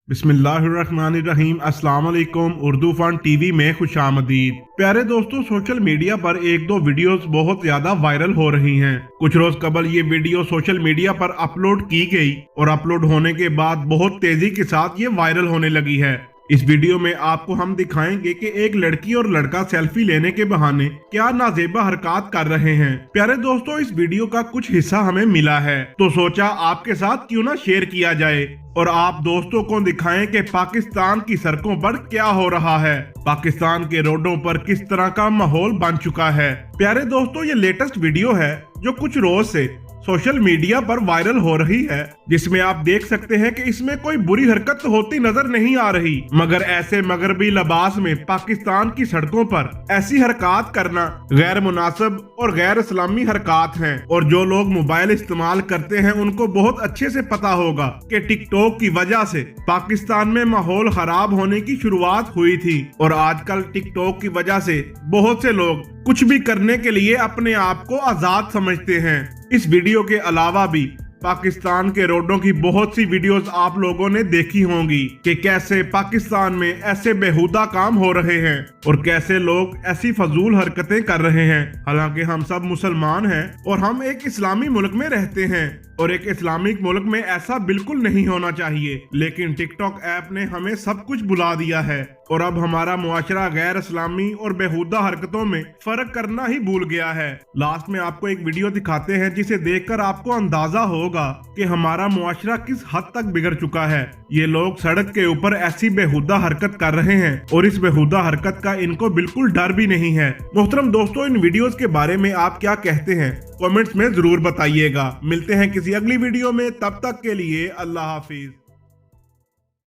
बिस्मिल्लाहिर्रहमानिर्रहीम। अस्सलाम वालेकुम। उर्दू फन टीवी में खुशामदीद। प्यारे दोस्तों, सोशल मीडिया पर एक दो वीडियोस बहुत ज्यादा वायरल हो रही हैं। कुछ रोज कबल ये वीडियो सोशल मीडिया पर अपलोड की गई और अपलोड होने के बाद बहुत तेजी के साथ ये वायरल होने लगी है। इस वीडियो में आपको हम दिखाएंगे कि एक लड़की और लड़का सेल्फी लेने के बहाने क्या नाजेबा हरकत कर रहे हैं। प्यारे दोस्तों, इस वीडियो का कुछ हिस्सा हमें मिला है तो सोचा आपके साथ क्यों ना शेयर किया जाए और आप दोस्तों को दिखाएं कि पाकिस्तान की सड़कों पर क्या हो रहा है, पाकिस्तान के रोडों पर किस तरह का माहौल बन चुका है। प्यारे दोस्तों, ये लेटेस्ट वीडियो है जो कुछ रोज से सोशल मीडिया पर वायरल हो रही है, जिसमें आप देख सकते हैं कि इसमें कोई बुरी हरकत होती नजर नहीं आ रही, मगर ऐसे मगरबी लिबास में पाकिस्तान की सड़कों पर ऐसी हरकत करना गैर मुनासिब और गैर इस्लामी हरकत हैं। और जो लोग मोबाइल इस्तेमाल करते हैं उनको बहुत अच्छे से पता होगा कि टिकटॉक की वजह से पाकिस्तान में माहौल खराब होने की शुरुआत हुई थी और आजकल टिकटॉक की वजह से बहुत से लोग कुछ भी करने के लिए अपने आप को आजाद समझते हैं। इस वीडियो के अलावा भी पाकिस्तान के रोडों की बहुत सी वीडियोस आप लोगों ने देखी होंगी कि कैसे पाकिस्तान में ऐसे बेहुदा काम हो रहे हैं और कैसे लोग ऐसी फजूल हरकतें कर रहे हैं। हालांकि हम सब मुसलमान हैं और हम एक इस्लामी मुल्क में रहते हैं और एक इस्लामिक मुल्क में ऐसा बिल्कुल नहीं होना चाहिए, लेकिन टिकटॉक ऐप ने हमें सब कुछ भुला दिया है और अब हमारा मुआशरा गैर इस्लामी और बेहुदा हरकतों में फर्क करना ही भूल गया है। लास्ट में आपको एक वीडियो दिखाते हैं जिसे देखकर आपको अंदाजा होगा कि हमारा मुआशरा किस हद तक बिगड़ चुका है। ये लोग सड़क के ऊपर ऐसी बेहुदा हरकत कर रहे हैं और इस बेहुदा हरकत का इनको बिल्कुल डर भी नहीं है। मोहतरम दोस्तों, इन वीडियोस के बारे में आप क्या कहते हैं कमेंट्स में जरूर बताइएगा। मिलते हैं किसी अगली वीडियो में, तब तक के लिए अल्लाह हाफिज।